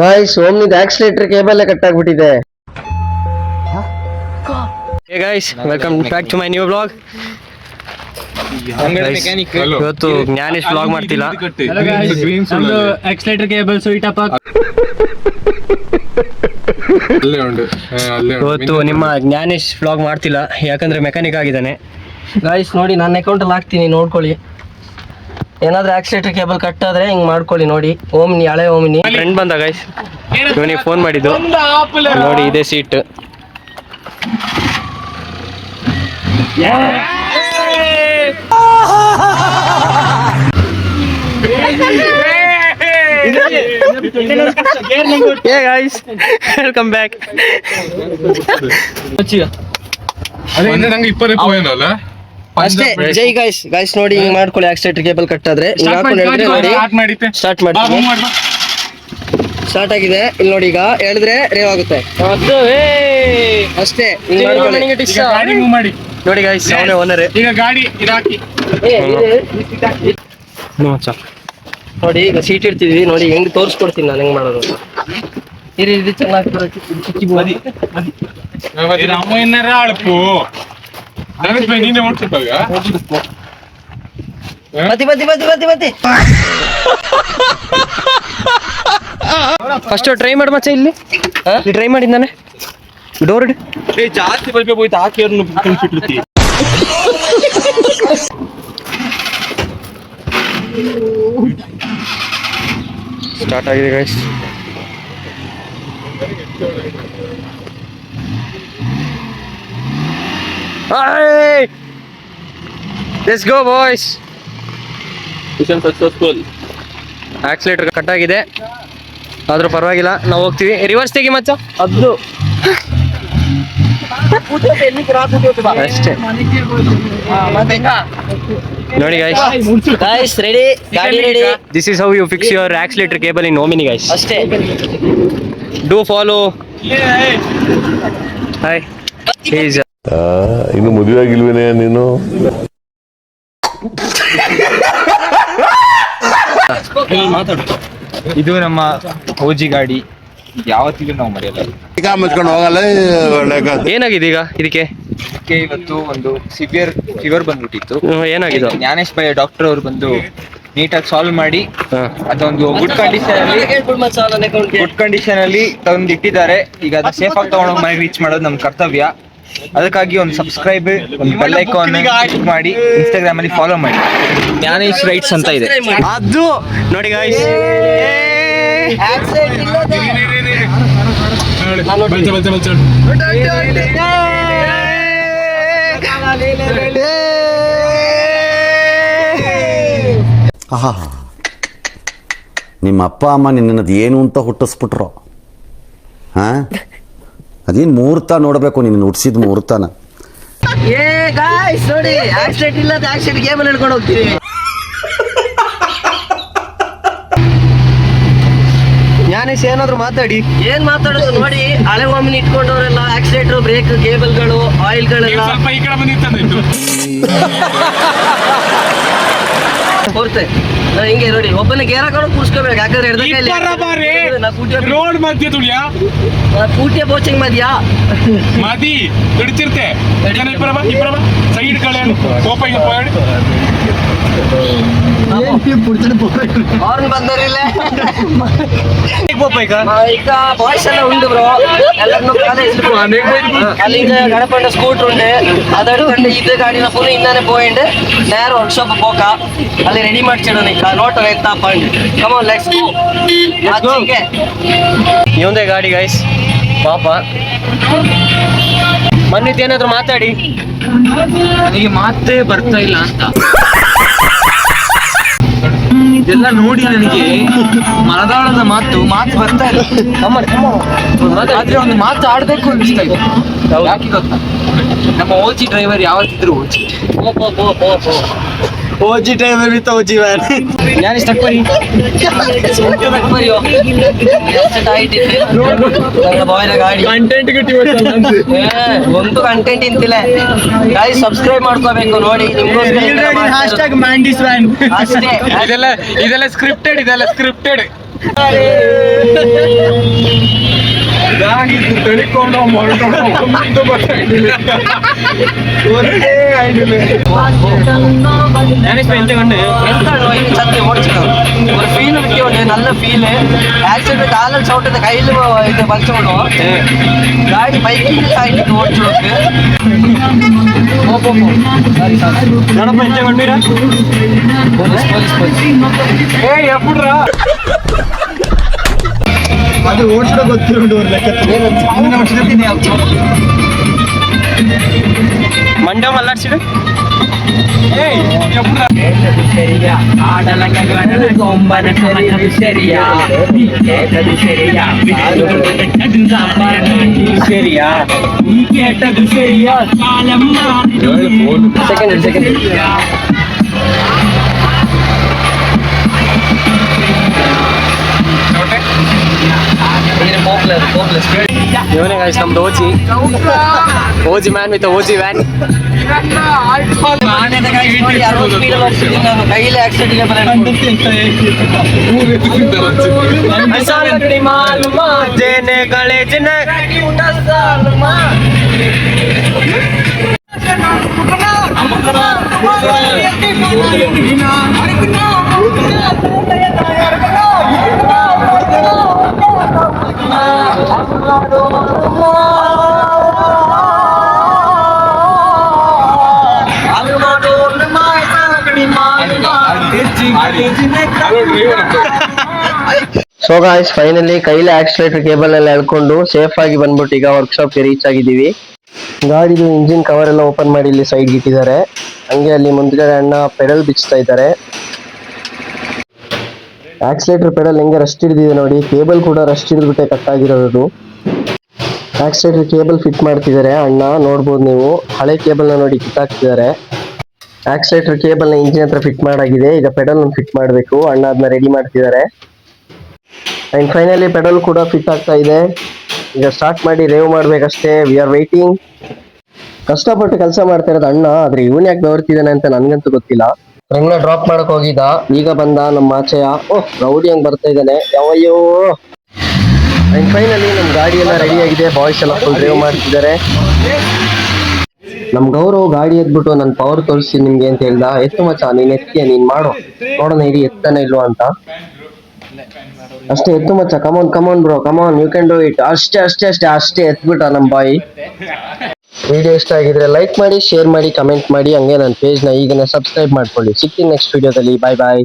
Guys ಓಮ್ನಿದು accelerator cable cut ಆಗ್ಬಿಟ್ಟಿದೆ. Hey guys, welcome back to my new vlog. ಇವತ್ತು Gnanesh vlog ಮಾಡ್ತಿಲ್ಲ. Accelerator cable ಸ್ವೀಟ್ ಅಪ್ ಇವತ್ತು ನಿಮ್ಮ ಜ್ಞಾನೇಶ್ ವ್ಲಾಗ್ ಮಾಡ್ತಿಲ್ಲ, ಯಾಕಂದ್ರೆ ಮೆಕ್ಯಾನಿಕ್ ಆಗಿದ್ದಾನೆ. ಗಾಯ್ಸ್ ನೋಡಿ, ನನ್ನ ಅಕೌಂಟಲ್ಲಿ ಹಾಕ್ತೀನಿ, ನೋಡ್ಕೊಳ್ಳಿ. ಏನಾದ್ರೂ ಆಕ್ಸಿಲೇಟರ್ ಕೇಬಲ್ ಕಟ್ ಆದ್ರೆ ಹಿಂಗ್ ಮಾಡ್ಕೊಳ್ಳಿ. ನೋಡಿ, ಓಮ್ನಿ, ಹಳೆ ಓಮ್ನಿ. ಫ್ರೆಂಡ್ ಬಂದ ಗಾಯ್ಸ್, ಇವನಿಗೆ ಫೋನ್ ಮಾಡಿದ್ದು. ನೋಡಿ, ಇದೇ seat. Hey guys, welcome back. ಅಷ್ಟೇ ಜೈ ಗಾಯ್ಸ್. ಗಾಯ್ಸ್ ನೋಡಿ, ಹಿಂಗ್ ಮಾಡ್ಕೊಳ್ಳಿ. ಆಕ್ಸಿಲೇಟರ್ ಕೇಬಲ್ ಕಟ್ ಆದ್ರೆ ನೋಡಿ, ಸ್ಟಾರ್ಟ್ ಮಾಡಿ. ಸ್ಟಾರ್ಟ್ ಆಗಿದೆ. ಇಲ್ಲಿ ನೋಡಿ, ಈಗ ಹೇಳಿದ್ರೆ ರೇವ್ ಆಗುತ್ತೆ ಅಷ್ಟೇ. ನೋಡಿ ಗಾಯ್ಸ್, ಅವನೇ ಓನರ್. ಈಗ ಗಾಡಿ ಇದಾಕಿ ನೋಡಿ, ಈಗ ಸೀಟ್ ಇಡ್ತಿದ್ವಿ. ನೋಡಿ ಹೆಂಗ್ ತೋರಿಸ್ಕೊಡ್ತೀನಿ ನಾನು ಹೆಂಗ್ ಮಾಡೋದು. ಇದು ಚೆನ್ನಾಗಿ ಅಳಪು ನೀನೆ ಓಡ್ತಿದ್ದಾಗ ಬತ್ತಿ. ಫಸ್ಟ್ ಟ್ರೈ ಮಾಡಿ ಮಚ್ಚ. ಇಲ್ಲಿ ಟ್ರೈ ಮಾಡಿದ್ದಾನೆ. ಡೋರ್ ಇಡಿ. ಜಾಸ್ತಿ ಬಲ್ಪೆ ಹೋಯ್ತು, ಹಾಕಿ ತುಂಬಿಟ್ಟಿರ್ತಿ. ಸ್ಟಾರ್ಟ್ ಆಗಿದೆ guys. Let's go boys. Mission successful. Accelerator cut ಆಗಿದೆ, ಆದ್ರೂ ಪರವಾಗಿಲ್ಲ, ನಾವು ಹೋಗ್ತೀವಿ. ರಿವರ್ಸ್ ತೆಗಿ ಮಚ್ಚ. ಅದು ಅಷ್ಟೇ. ನೋಡಿ ಗಾಯ್ಸ್, ರೆಡಿ, ಗಾಡಿ ready. This is how you fix your accelerator cable in Omni guys. ಅಷ್ಟೇ. Do follow. ಹಾಯ್. ಇನ್ನು ಮದುವೆ ಆಗಿಲ್ವೇನೆ ನೀನು? ಇದು ನಮ್ಮ ಓಜಿ ಗಾಡಿ, ಯಾವತ್ತಿಗೂ ನಾವು ಮರೆಯಲ್ಲ. ಏನಾಗಿದೆ ಈಗ ಇದಕ್ಕೆ? ಇವತ್ತು ಒಂದು ಸಿವಿಯರ್ ಫೀವರ್ ಬಂದ್ಬಿಟ್ಟಿತ್ತು. ಏನಾಗಿದೆ? ಜ್ಞಾನೇಶ್ ಭಯ ಡಾಕ್ಟರ್ ಅವರು ಬಂದು ನೀಟಾಗಿ ಸಾಲ್ವ್ ಮಾಡಿ ಅದೊಂದು ಗುಡ್ ಕಂಡೀಷನ್ ಅಲ್ಲಿ ತಂದು ಇಟ್ಟಿದ್ದಾರೆ. ಈಗ ಅದು ಸೇಫ್ ಆಗಿ ತಗೊಂಡೋಗಿ ಮನೆಗೆ ರೀಚ್ ಮಾಡೋದು ನಮ್ಮ ಕರ್ತವ್ಯ. ಅದಕ್ಕಾಗಿ ಒಂದು ಸಬ್ಸ್ಕ್ರೈಬ್, ಒಂದು ಬೆಲ್ ಐಕಾನ್ ಕ್ಲಿಕ್ ಮಾಡಿ, ಇನ್ಸ್ಟಾಗ್ರಾಮ್ ಅಲ್ಲಿ ಫಾಲೋ ಮಾಡಿ. ಜ್ಞಾನೇಶ್ ರೈಟ್ಸ್ ಅಂತ ಇದೆ. ಅದು ನೋಡಿ ಗಾಯ್ಸ್, ನಿಮ್ಮ ಅಪ್ಪ ಅಮ್ಮ ನಿನ್ನದು ಏನು ಅಂತ ಹುಟ್ಟಿಸ್ಬಿಟ್ರು. ಹಾಂ, ಅದೇನು ಮುಹೂರ್ತ ನೋಡಬೇಕು, ನೀನು ಹುಟ್ಟಿಸಿದ ಮುಹೂರ್ತನ. ಗಾಯ್ಸ್ ನೋಡಿ, ಆಕ್ಸಿಡೆಂಟ್ ಇಲ್ಲದ ಆಕ್ಸಿಡೆಂಟ್ ಕೇಬಲ್ ಹಿಡ್ಕೊಂಡು ಹೋಗ್ತೀವಿ. ಜ್ಞಾನೇಶ್ ಏನಾದ್ರು ಮಾತಾಡಿ. ಏನ್ ಮಾತಾಡೋದು ನೋಡಿ, ಹಳೆ ಒಮ್ಮೆ ಇಟ್ಕೊಂಡವರೆಲ್ಲ ಆಕ್ಸಿಲೇಟರ್, ಬ್ರೇಕ್, ಕೇಬಲ್ಗಳು, ಆಯಿಲ್ಗಳೆಲ್ಲ ಈ ಕಡೆ ಬಂದಿತ್ತು. ಕೊಡ್ತೆ ಹಿಂಗೆ ನೋಡಿ, ಒಬ್ಬನ ಗೇರ್ ಹಾಕೊಂಡು ಕೂರ್ಸ್ಕೋಬೇಕು. ಯಾಕಂದ್ರೆ ರೋಡ್ ಮಧ್ಯ ತುಳಿಯ ಕೂಟಿಯ ಬೋಚಿಂಗ್ ಮದ್ಯಾ ಮದಿ ಹಿಡಿತಿರ್ತೆ. ಸೈಡ್ ಕಳೆ ಅವ್ರನ್ನ ಬಂದರಿಲ್ಲ. ಈಗ ಬಾಯ್ಸ್ ಎಲ್ಲ ಉಂಟು ಬ್ರೋ, ಎಲ್ಲರನ್ನು ಅಲ್ಲಿಂದ ಗಣಪಣ್ಣ ಸ್ಕೂಟರ್ ಉಂಟು, ಅದೆಡ್ಕೊಂಡು ಇದು ಗಾಡಿನ ಫುಲ್ ಇಂದಾನೆ போயிட்டு நேர ஒர்க் ஷாப் போக்கா ಅಲ್ಲಿ ರೆಡಿ ಮಾಡ್ತಿಡೋಣ. ಈಗ ನೋಟ್ ಆಯ್ತಾ point. Come on, let's go. ಆಚೆಗೆ ಇವಂದೇ ಗಾಡಿ ಗೈಸ್, ಪಾಪ. ಮನ್ನಿತ್ ಏನಾದ್ರು ಮಾತಾಡಿ. ನನಗೆ ಮಾತೇ ಬರ್ತಾ ಇಲ್ಲ ಅಂತ ಇದೆಲ್ಲ ನೋಡಿ ನನಗೆ ಮನದಾಳದ ಮಾತು ಬರ್ತಾ ಇಲ್ಲ. ಆದ್ರೆ ಒಂದು ಮಾತು ಆಡ್ಬೇಕು ಅನಿಸ್ತಾ ಇದೆ. ಯಾಕೆ ಗೊತ್ತಾ, ನಮ್ಮ ಓಜಿ ಡ್ರೈವರ್ ಯಾವತ್ತಿದ್ರು ಓಜಿ ಡ್ರೈವರ್ ವಿತ್ ಓಜಿ ವ್ಯಾನ್. ಯಾರು ತಕ್ಬರಿ ಬಾಯ್ನ ಗಾಡಿ ಕಂಟೆಂಟ್ ಒಂದು ಕಂಟೆಂಟ್ ಇಂತಿಲ್ಲ. ಗಾಯ್ಸ್ ಸಬ್ಸ್ಕ್ರೈಬ್ ಮಾಡ್ಕೋಬೇಕು ನೋಡಿ, ಇದೆಲ್ಲ ಸ್ಕ್ರಿಪ್ಟೆಡ್. ಆಗಿತ್ತು ತಳಿಕೊಂಡು ಮಾಡ್ಕೊಂಡು ಗೊತ್ತಾಗಿಲ್ಲ എന്താണോ ഈ ചത്തി ഓടിച്ചത് ഒരു ഫീൽ കിട്ടിയോണ്ട് നല്ല ഫീല് ആക്സിഡന്റ് കാലം ചവിട്ടുന്ന കയ്യിൽ ഇത് വലിച്ചോണ്ടോ ഗാഡി ബൈക്കിൽ ആയിട്ട് ഓടിച്ചു നോക്ക് ಅದು ಓಡಿಸೋ ಗೊತ್ತಿರೋದು ಮಂಡ್ಯ ಮಲ್ಲಾಡ್ಸಿಡು ಸೆಕೆಂಡ್ ಇವನೇ guys ನಮ್ದು ಓಜಿ ಮ್ಯಾನ್ ವಿತ್ ಓಜಿ ವ್ಯಾನ್ ಕೈಲಿ ಆಕ್ಸಿಡೆಂಟ್ ಸೊ ಗಾಯ್ಸ್ ಫೈನಲಿ ಕೈಲಿ ಆಕ್ಸಿಲೇಟರ್ ಕೇಬಲ್ ಎಲ್ಲ ಎಳ್ಕೊಂಡು ಸೇಫ್ ಆಗಿ ಬಂದ್ಬಿಟ್ಟು ಈಗ ವರ್ಕ್ಶಾಪ್ ಗೆ ರೀಚ್ ಆಗಿದ್ದೀವಿ. ಗಾಡಿದು ಇಂಜಿನ್ ಕವರ್ ಎಲ್ಲ ಓಪನ್ ಮಾಡಿ ಇಲ್ಲಿ ಸೈಡ್ ಇಟ್ಟಿದ್ದಾರೆ. ಹಂಗೆ ಅಲ್ಲಿ ಮುಂದ್ಗಡೆ ಅಣ್ಣ ಪೆಡಲ್ ಬಿಚ್ತಾ ಇದ್ದಾರೆ. ಆಕ್ಸಿಲೇಟರ್ ಪೆಡಲ್ ಹೆಂಗೆ ರಸ್ಟ್ ಹಿಡಿದಿದೆ ನೋಡಿ, ಕೇಬಲ್ ಕೂಡ ರಸ್ಟ್ ಹಿಡಿದ್ಬಿಟ್ಟೆ ಕಟ್ ಆಗಿರೋದು. ಆಕ್ಸಿಲೇಟರ್ ಕೇಬಲ್ ಫಿಟ್ ಮಾಡ್ತಿದ್ದಾರೆ ಅಣ್ಣ, ನೋಡ್ಬೋದು ನೀವು. ಹಳೆ ಕೇಬಲ್ ನ ನೋಡಿ ಕಿತ್ತಾಕ್ತಿದ್ದಾರೆ. ಆಕ್ಸಿಲೇಟರ್ ಕೇಬಲ್ ನ ಇಂಜಿನ್ ಹತ್ರ ಫಿಟ್ ಮಾಡಾಗಿದೆ. ಈಗ ಪೆಡಲ್ ಫಿಟ್ ಮಾಡಬೇಕು. ಅಣ್ಣ ಅದನ್ನ ರೆಡಿ ಮಾಡ್ತಿದ್ದಾರೆ. ಅಂಡ್ ಫೈನಲಿ ಪೆಡಲ್ ಕೂಡ ಫಿಟ್ ಆಗ್ತಾ ಇದೆ. ಈಗ ಸ್ಟಾರ್ಟ್ ಮಾಡಿ ರೇವ್ ಮಾಡ್ಬೇಕಷ್ಟೇ. We are waiting. ಕಷ್ಟಪಟ್ಟು ಕೆಲಸ ಮಾಡ್ತಾ ಇರೋದು ಅಣ್ಣ, ಆದ್ರೆ ಇವನ್ ಯಾಕೆ ಬೆವರ್ತಿದ್ದಾನೆ ಅಂತ ನನ್ಗಂತೂ ಗೊತ್ತಿಲ್ಲ. ಫ್ರೆಂಡ್ನ ಡ್ರಾಪ್ ಮಾಡಕ್ ಹೋಗಿದ್ದ, ಈಗ ಬಂದ ನಮ್ಮ ಆಚೆಯ. ಓಹ್ ರೌಡಿ ಹಂಗ್ ಬರ್ತಾ ಇದ್ದಾನೆ, ಯಾವಯ್ಯೋ. ಅಂಡ್ ಫೈನಲಿ ನಮ್ ಗಾಡಿ ಎಲ್ಲ ರೆಡಿ ಆಗಿದೆ. ಬಾಯ್ಸ್ ಎಲ್ಲ ಫುಲ್ ರೇವ್ ಮಾಡ್ತಿದ್ದಾರೆ. ನಮ್ ಗೌರವ್ ಗಾಡಿ ಎದ್ಬಿಟ್ಟು ನನ್ ಪವರ್ ತೋರಿಸಿ ನಿಮ್ಗೆ ಅಂತ ಹೇಳ್ದ. ಎತ್ತು ಮಚ್ಚ, ನೀನ್ ಎತ್ತಿಯ, ನೀನ್ ಮಾಡು ನೋಡೋಣ ಇಡೀ ಎತ್ತಾನೆ ಇಲ್ವಾ ಅಂತ. ಅಷ್ಟೇ ಎತ್ತು ಮಚ್ಚ, come on bro, come on, you can do it. ಅಷ್ಟೇ ಎತ್ಬಿಟ್ಟ ನಮ್ ಬಾಯಿ. ವಿಡಿಯೋ ಇಷ್ಟ ಆಗಿದ್ರೆ ಲೈಕ್ ಮಾಡಿ, ಶೇರ್ ಮಾಡಿ, ಕಮೆಂಟ್ ಮಾಡಿ. ಹಂಗೆ ನನ್ನ ಪೇಜ್ ನ ಈಗನೇ ಸಬ್ಸ್ಕ್ರೈಬ್ ಮಾಡ್ಕೊಳ್ಳಿ. ಸಿಗ್ತೀನಿ ನೆಕ್ಸ್ಟ್ ವಿಡಿಯೋದಲ್ಲಿ. ಬಾಯ್.